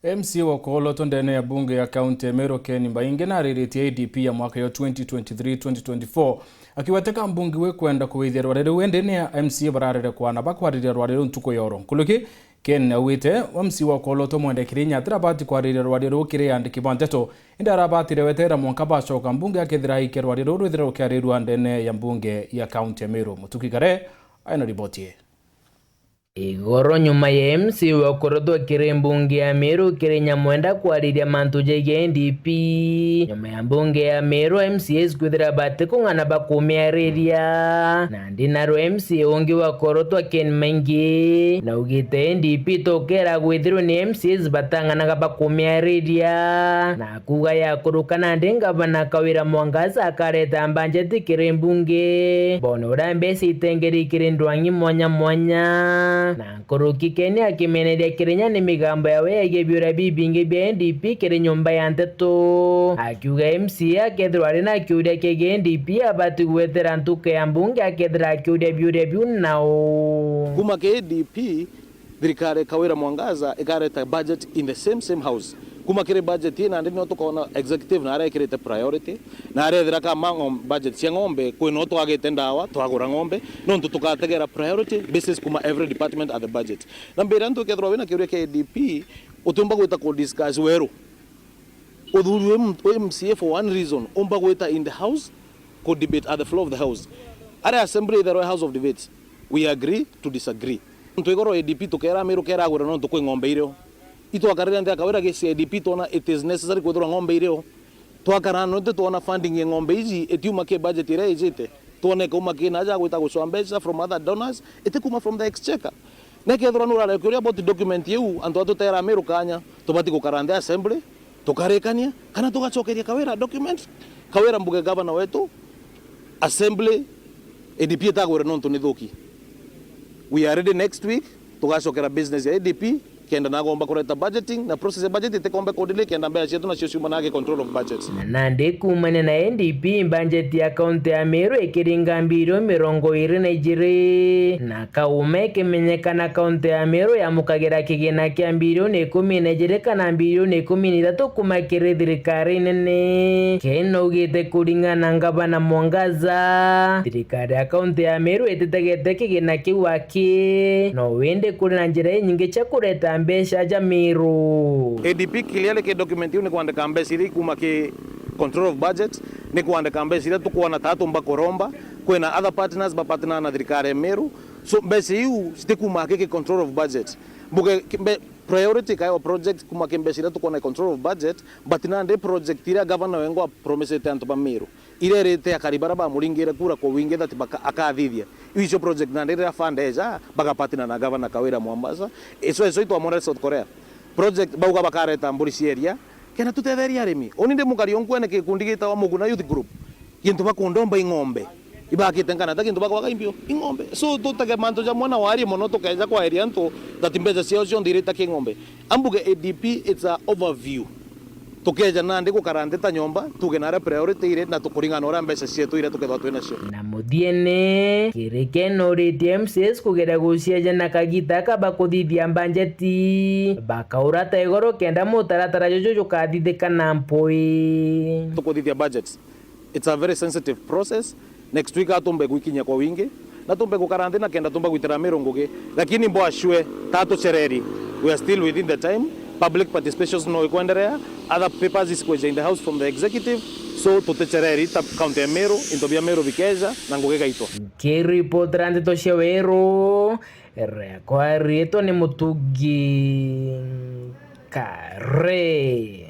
MC wa Koloto ndene ya bunge ya kaunti ya Meru Ken Mbainge na ririti ADP ya mwaka ya 2023-2024 akiwateka mbunge we kwenda kuwithia rwarero wendene ya MC bararire kwana bakwariria rwarero ntuko yoro nkuluki Ken awite MC wa Koloto mwendekire nyathira bati kwariria rwarero kire yandiki banteto indara batire wetera mwanka bacoka mbunge akethira ike rwarero rwithira rukiarirwa ndene ya mbunge ya kaunti ya Meru mutukigare aina riboti. Igoro nyuma ya MC wa Koloto kire mbunge ya Meru kire nyamwenda kwariria mantu jege NDP nyuma ya mbunge ya Meru MCS kwithira bati kung'ana bakumiariria na ndinaro MC ungi wa Koloto Ken Mbainge na ugite NDP tokera gwithirwo ni MCS batang'anaga bakumiariria na kuga ya kurukana ndenga bana Kawira Mwangaza akareta mbanjeti kire mbunge bono urambesi itengeri kire ndwangi mwanya na kuruki Ken akimeneria kirenya ni migambo yawe yagebyura bibinge bya NDP kire nyumba ya nteto akiuga MC akethirwa ari na kiuria kege NDP abati gwethera ntuke ya mbunge akethira kiuria byuria nao kuma ke NDP thirikari Kawira Mwangaza ikareta budget in the same house kuma kire budget ina ndi no tukona executive na arekirite priority na arethira ka mang'om budget cia ng'ombe kwino twagite ndawa twagura ng'ombe no tukategera priority basis kuma every department at the budget na mbere ntu kethirwa wina kiuria ke ADP utumba gwita ko discuss weru uthuri MCA for one reason umba gwita in the house ko debate at the floor of the house are assembly the Royal House of Debates we agree to disagree ntu igoro ADP tukera Meru kera agura no tukwe ng'ombe irio itwakarira ndia Kawira ge CDP tona it is necessary kwethura ng'ombe irio twakara no tuona funding ya ng'ombe ici etiuma ke budget ire ijite tuone kuma kina aja gwita gucwa mbeca from other donors itikuma from the exchequer na kethura no rale kuria about document yu antu atutera Meru kanya tubati gukaranda assembly tukarekania kana tugacokeria Kawira document Kawira mbuge governor wetu assembly ADP etagwira no ntuni thuki we are ready next week tugacokera business ya ADP kenda nagomba kureta budgeting na process ya budget itekombe kodile kenda mbaya chetu na ciuciuma nage control of budgets na ndikumane na NDP budget ya kaunti ya Meru ikiringa mbiro 22 na kaume kimenyekana kaunti ya Meru ya mukagira kigina kia mbiro 12 kana mbiro 13 kuma kire thirikari nene Ken ugite kuringana ngabana Mwangaza thirikari ya kaunti ya Meru ititegete kigina kiwaki no wende kuri na njira nyingi cha kureta mbesha ja Meru ADP kiliale ke document ni kuandika mbesha iri kuma ke control of budget ni kuandika mbesha iri tukuona tatu mbakoromba kwena other partners ba partner na thirikari ya Meru so mbesha yu sitikuma ke control of budget mbuge priority kayo project kuma ke mbesha iri tukuona control of budget but na ndi project iri governor wengo promise tanto ba Meru ile rete akaribara ba muringira kura ko winge that baka akathithia icio project na ndira fundeja baka partner na governor Kawira Mwangaza eso itu amore South Korea project bauga bakareta mburi area kena tutetheria arimi oni ndi mukari onkwene ke kundi gitawa Muguna youth group kintu bakundomba ing'ombe ibakite ngana takintu bakwaga imbio ing'ombe so tutage manto ja mwana wari mono tukaja kwa area nto tatimbeja cio ndirita ke ng'ombe ambuge ADP it's a overview tukeja na ndi gukarandeta nyomba tugenara priority ire na tukuringana ora mbeca cietu ire tukethwa twina cio na muthiene kirike no MCS kugera guciaja na kagita kaba kuthithia mbanjeti bakaura ta igoro kenda mutaratara jojo jukathithika na mpoi tukuthithia budgets it's a very sensitive process next week atumbe gwikinya kwa wingi na tumbe gukarandena kenda tumba gwitira Meru ngugi lakini mbo ashwe tatu chereri we are still within the time public participations no ikwenderea other papers is kweja in the house from the executive so tutechereri ta county ya Meru intobia Meru vikeja na nguge gaitwa report rande to shewero kwa rieto ni mutugi kare